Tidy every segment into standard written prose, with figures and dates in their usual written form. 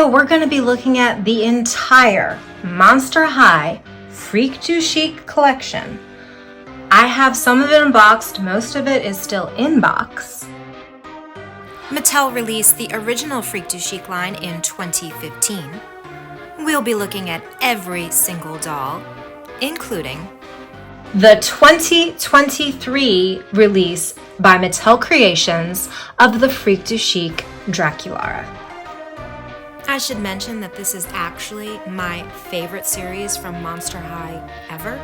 video, we're going to be looking at the entire Monster High Freak to Chic collection. I have some of it unboxed, most of it is still in box. Mattel released the original Freak to Chic line in 2015. We'll be looking at every single doll, including the 2023 release by Mattel Creations of the Freak to Chic Draculaura. I should mention that this is actually my favorite series from Monster High ever.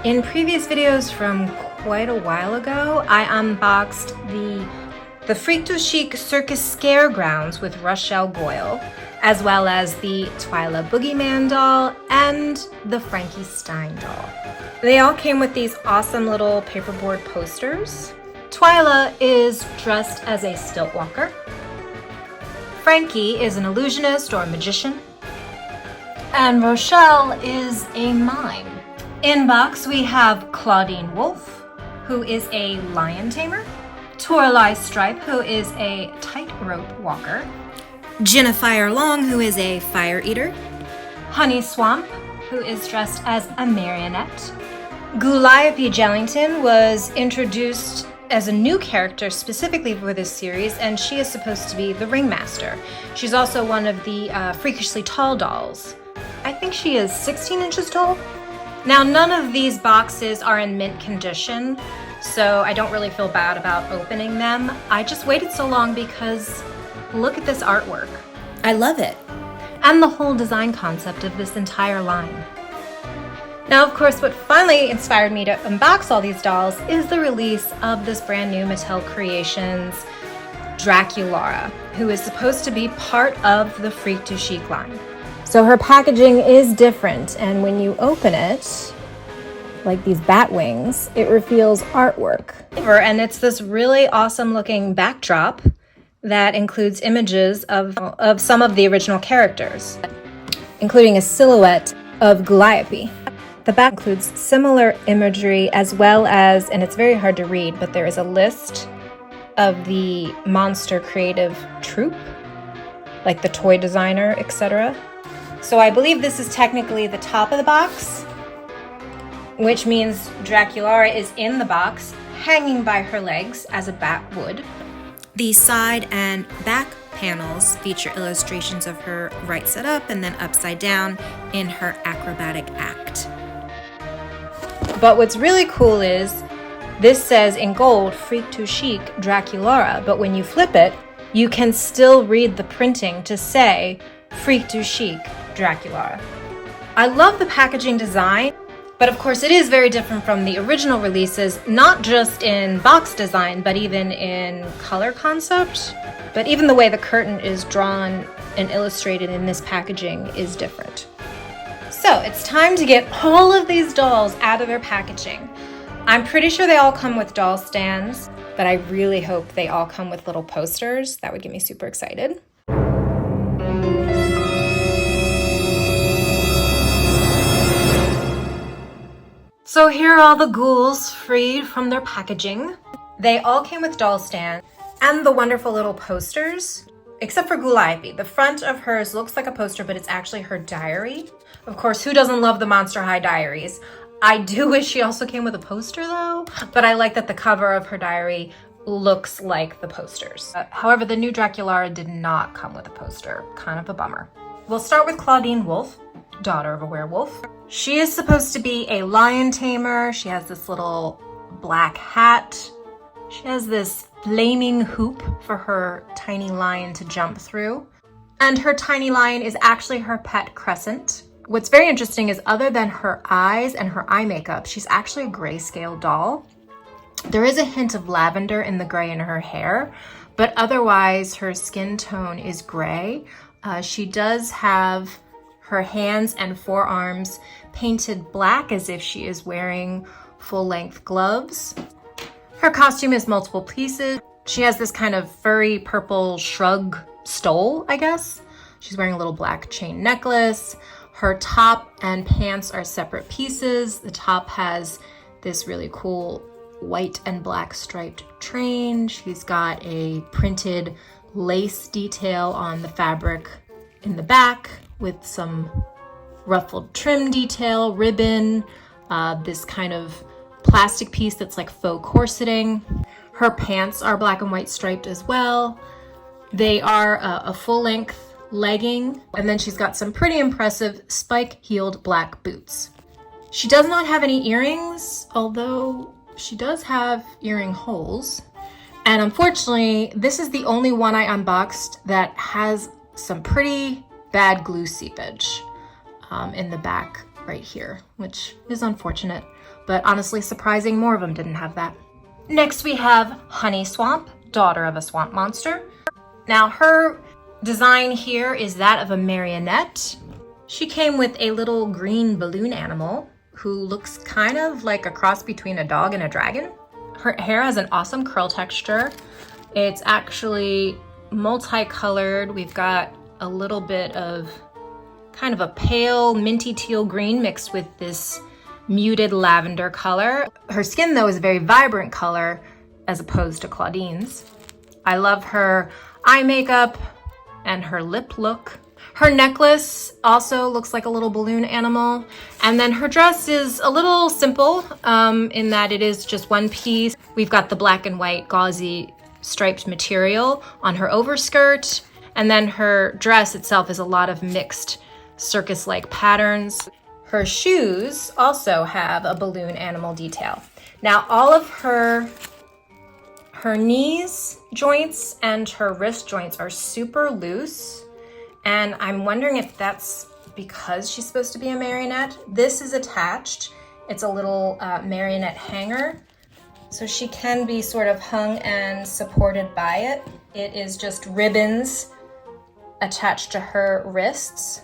In previous videos from quite a while ago, I unboxed the Freak to Chic Circus Scaregrounds with Rochelle Goyle, as well as the Twyla Boogeyman doll and the Frankie Stein doll. They all came with these awesome little paperboard posters. Twyla is dressed as a stilt walker. Frankie is an illusionist or magician. And Rochelle is a mime. In box we have Claudine Wolf, who is a lion tamer. Tli Stripe, who is a tightrope walker. Jinafire Long, who is a fire eater. Honey Swamp, who is dressed as a marionette. Gooliope Jellington was introduced as a new character specifically for this series, and she is supposed to be the ringmaster. She's also one of the freakishly tall dolls. I think she is 16 inches tall. Now, none of these boxes are in mint condition, so I don't really feel bad about opening them. I just waited so long because look at this artwork. I love it. And the whole design concept of this entire line. Now, of course, what finally inspired me to unbox all these dolls is the release of this brand new Mattel Creations Draculaura, who is supposed to be part of the Freak to Chic line. So her packaging is different, and when you open it, like these bat wings, it reveals artwork. And it's this really awesome looking backdrop that includes images of some of the original characters, including a silhouette of Gooliope. The back includes similar imagery as well as, and it's very hard to read, but there is a list of the monster creative troupe, like the toy designer, etc. So I believe this is technically the top of the box, which means Draculaura is in the box, hanging by her legs as a bat would. The side and back panels feature illustrations of her right side up and then upside down in her acrobatic act. But what's really cool is this says in gold, Freak to Chic Draculaura, but when you flip it, you can still read the printing to say Freak to Chic Draculaura. I love the packaging design, but of course it is very different from the original releases, not just in box design, but even in color concept. But even the way the curtain is drawn and illustrated in this packaging is different. So it's time to get all of these dolls out of their packaging. I'm pretty sure they all come with doll stands, but I really hope they all come with little posters. That would get me super excited. So here are all the ghouls freed from their packaging. They all came with doll stands and the wonderful little posters, except for Gooliope. The front of hers looks like a poster, but it's actually her diary. Of course, who doesn't love the Monster High diaries? I do wish she also came with a poster though, but I like that the cover of her diary looks like the posters. However, the new Draculaura did not come with a poster. Kind of a bummer. We'll start with Claudine Wolf, daughter of a werewolf. She is supposed to be a lion tamer. She has this little black hat. She has this flaming hoop for her tiny lion to jump through. And her tiny lion is actually her pet Crescent. What's very interesting is other than her eyes and her eye makeup, she's actually a grayscale doll. There is a hint of lavender in the gray in her hair, but otherwise her skin tone is gray. She does have her hands and forearms painted black as if she is wearing full-length gloves. Her costume is multiple pieces. She has this kind of furry purple shrug stole, I guess. She's wearing a little black chain necklace. Her top and pants are separate pieces. The top has this really cool white and black striped train. She's got a printed lace detail on the fabric in the back with some ruffled trim detail, ribbon, this kind of plastic piece that's like faux corseting. Her pants are black and white striped as well. They are a full-length legging, and then she's got some pretty impressive spike-heeled black boots. She does not have any earrings, although she does have earring holes. And unfortunately, this is the only one I unboxed that has some pretty bad glue seepage in the back right here, which is unfortunate, but honestly surprising more of them didn't have that. Next we have Honey Swamp, daughter of a swamp monster. Now her design here is that of a marionette. She came with a little green balloon animal who looks kind of like a cross between a dog and a dragon. Her hair has an awesome curl texture. It's actually multicolored. We've got a little bit of kind of a pale minty teal green mixed with this muted lavender color. Her skin though is a very vibrant color as opposed to Claudeen's. I love her eye makeup and her lip look. Her necklace also looks like a little balloon animal. And then her dress is a little simple in that it is just one piece. We've got the black and white gauzy striped material on her overskirt. And then her dress itself is a lot of mixed circus-like patterns. Her shoes also have a balloon animal detail. Now all of her knees joints and her wrist joints are super loose. And I'm wondering if that's because she's supposed to be a marionette. This is attached. It's a little marionette hanger. So she can be sort of hung and supported by it. It is just ribbons attached to her wrists.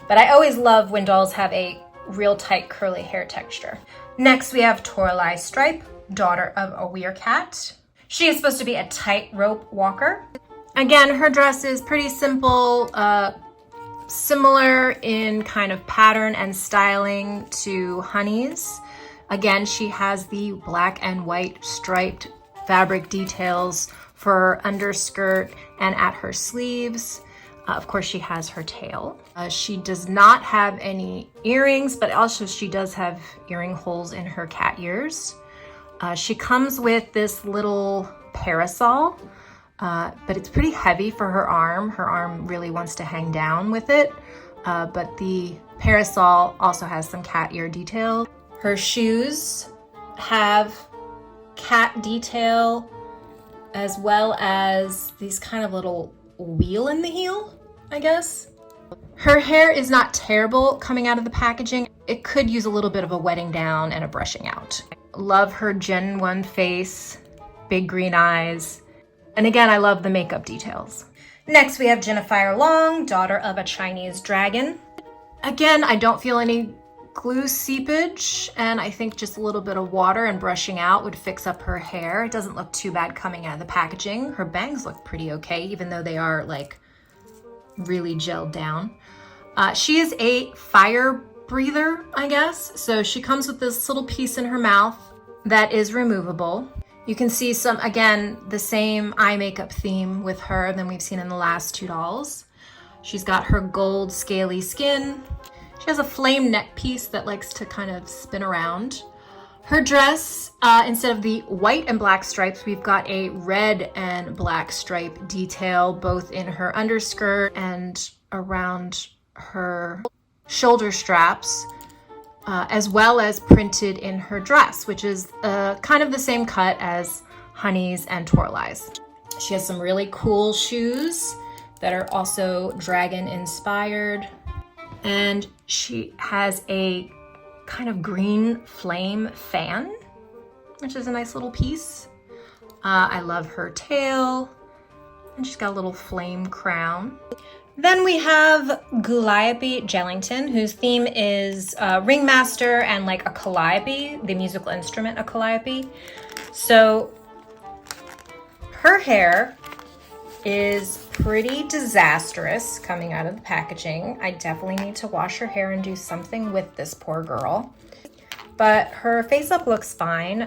But I always love when dolls have a real tight curly hair texture. Next we have Tli Stripe, daughter of a werecat. She is supposed to be a tightrope walker. Again, her dress is pretty simple, similar in kind of pattern and styling to Honey's. Again, she has the black and white striped fabric details for her underskirt and at her sleeves. Of course, she has her tail. She does not have any earrings, but also she does have earring holes in her cat ears. She comes with this little parasol. But it's pretty heavy for her arm. Her arm really wants to hang down with it. But the parasol also has some cat ear detail. Her shoes have cat detail as well as these kind of little wheel in the heel, I guess. Her hair is not terrible coming out of the packaging. It could use a little bit of a wetting down and a brushing out. Love her Gen 1 face, big green eyes. And again, I love the makeup details. Next, we have Jinafire Long, daughter of a Chinese dragon. Again, I don't feel any glue seepage, and I think just a little bit of water and brushing out would fix up her hair. It doesn't look too bad coming out of the packaging. Her bangs look pretty okay, even though they are like really gelled down. She is a fire breather, I guess. So she comes with this little piece in her mouth that is removable. You can see some, again, the same eye makeup theme with her than we've seen in the last two dolls. She's got her gold scaly skin. She has a flame neck piece that likes to kind of spin around. Her dress, instead of the white and black stripes, we've got a red and black stripe detail, both in her underskirt and around her shoulder straps. As well as printed in her dress, which is kind of the same cut as Honey's and Toralei's. She has some really cool shoes that are also dragon inspired. And she has a kind of green flame fan, which is a nice little piece. I love her tail, and she's got a little flame crown. Then we have Gooliope Jellington, whose theme is ringmaster and like a calliope, the musical instrument, a calliope. So her hair is pretty disastrous coming out of the packaging. I definitely need to wash her hair and do something with this poor girl. But her face up looks fine.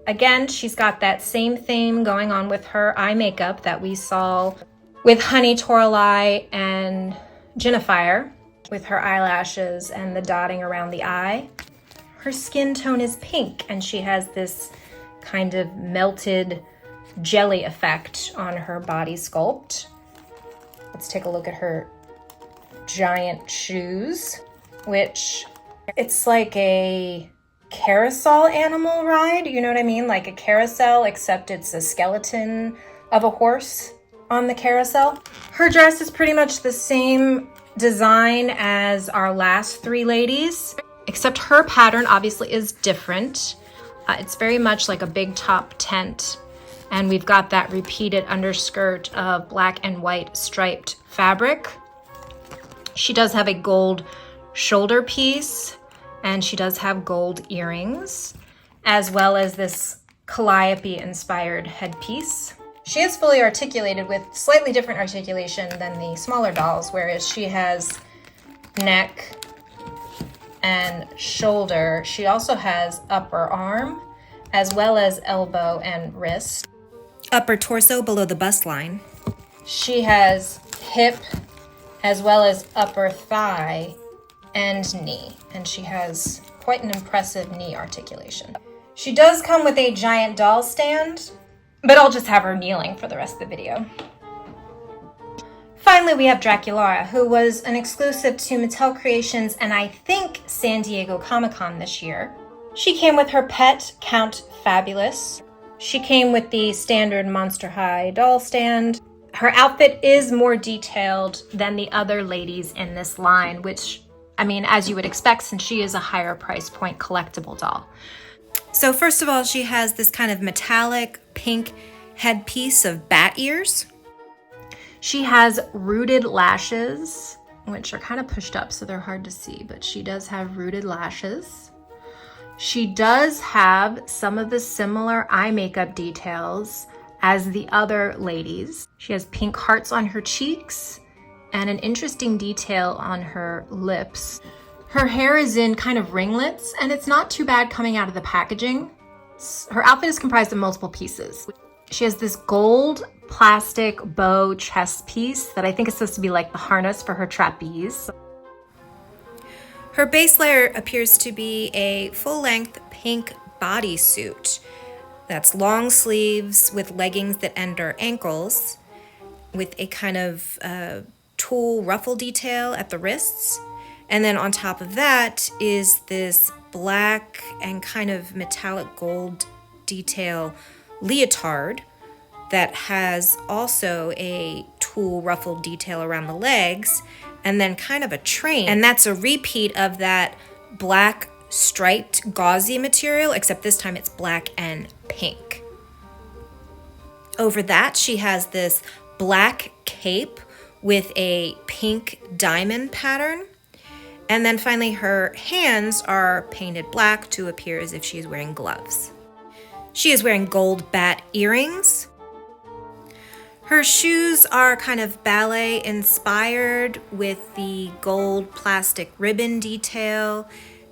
Again, she's got that same theme going on with her eye makeup that we saw with Honey, Toralei, and Jinafire, with her eyelashes and the dotting around the eye. Her skin tone is pink, and she has this kind of melted jelly effect on her body sculpt. Let's take a look at her giant shoes, which it's like a carousel animal ride. You know what I mean? Like a carousel, except it's a skeleton of a horse on the carousel. Her dress is pretty much the same design as our last three ladies, except her pattern obviously is different. It's very much like a big top tent, and we've got that repeated underskirt of black and white striped fabric. She does have a gold shoulder piece, and she does have gold earrings, as well as this Calliope inspired headpiece. She is fully articulated with slightly different articulation than the smaller dolls, whereas she has neck and shoulder. She also has upper arm, as well as elbow and wrist. Upper torso below the bust line. She has hip, as well as upper thigh and knee, and she has quite an impressive knee articulation. She does come with a giant doll stand, but I'll just have her kneeling for the rest of the video. Finally, we have Draculaura, who was an exclusive to Mattel Creations and I think San Diego Comic-Con this year. She came with her pet, Count Fabulous. She came with the standard Monster High doll stand. Her outfit is more detailed than the other ladies in this line, which, I mean, as you would expect, since she is a higher price point collectible doll. So first of all, she has this kind of metallic pink headpiece of bat ears. She has rooted lashes, which are kind of pushed up, so they're hard to see, but she does have rooted lashes. She does have some of the similar eye makeup details as the other ladies. She has pink hearts on her cheeks and an interesting detail on her lips. Her hair is in kind of ringlets, and it's not too bad coming out of the packaging. Her outfit is comprised of multiple pieces. She has this gold plastic bow chest piece that I think is supposed to be like the harness for her trapeze. Her base layer appears to be a full-length pink bodysuit that's long sleeves with leggings that end her ankles, with a kind of tulle ruffle detail at the wrists. And then on top of that is this black and kind of metallic gold detail leotard that has also a tulle ruffled detail around the legs, and then kind of a train. And that's a repeat of that black striped gauzy material, except this time it's black and pink. Over that, she has this black cape with a pink diamond pattern. And then finally, her hands are painted black to appear as if she's wearing gloves. She is wearing gold bat earrings. Her shoes are kind of ballet inspired with the gold plastic ribbon detail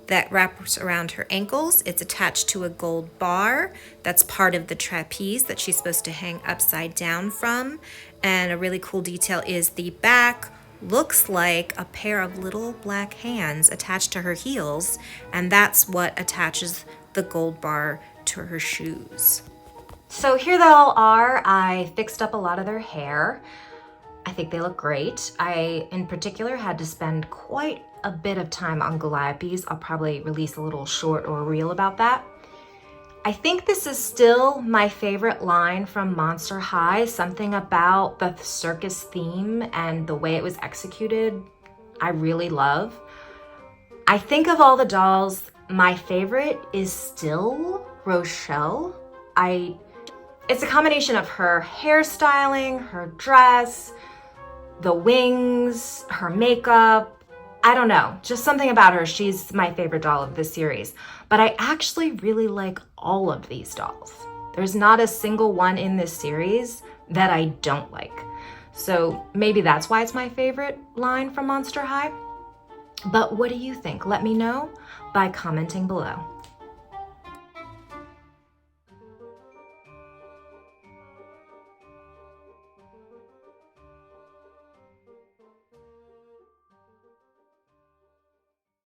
that wraps around her ankles. It's attached to a gold bar that's part of the trapeze that she's supposed to hang upside down from. And a really cool detail is the back looks like a pair of little black hands attached to her heels, and that's what attaches the gold bar to her shoes. So here they all are. I fixed up a lot of their hair. I think they look great. I, in particular, had to spend quite a bit of time on Gooliope's. I'll probably release a little short or reel about that. I think this is still my favorite line from Monster High. Something about the circus theme and the way it was executed, I really love. I think of all the dolls, my favorite is still Rochelle. It's a combination of her hairstyling, her dress, the wings, her makeup. I don't know, just something about her. She's my favorite doll of this series. But I actually really like all of these dolls. There's not a single one in this series that I don't like. So maybe that's why it's my favorite line from Monster High. But what do you think? Let me know by commenting below.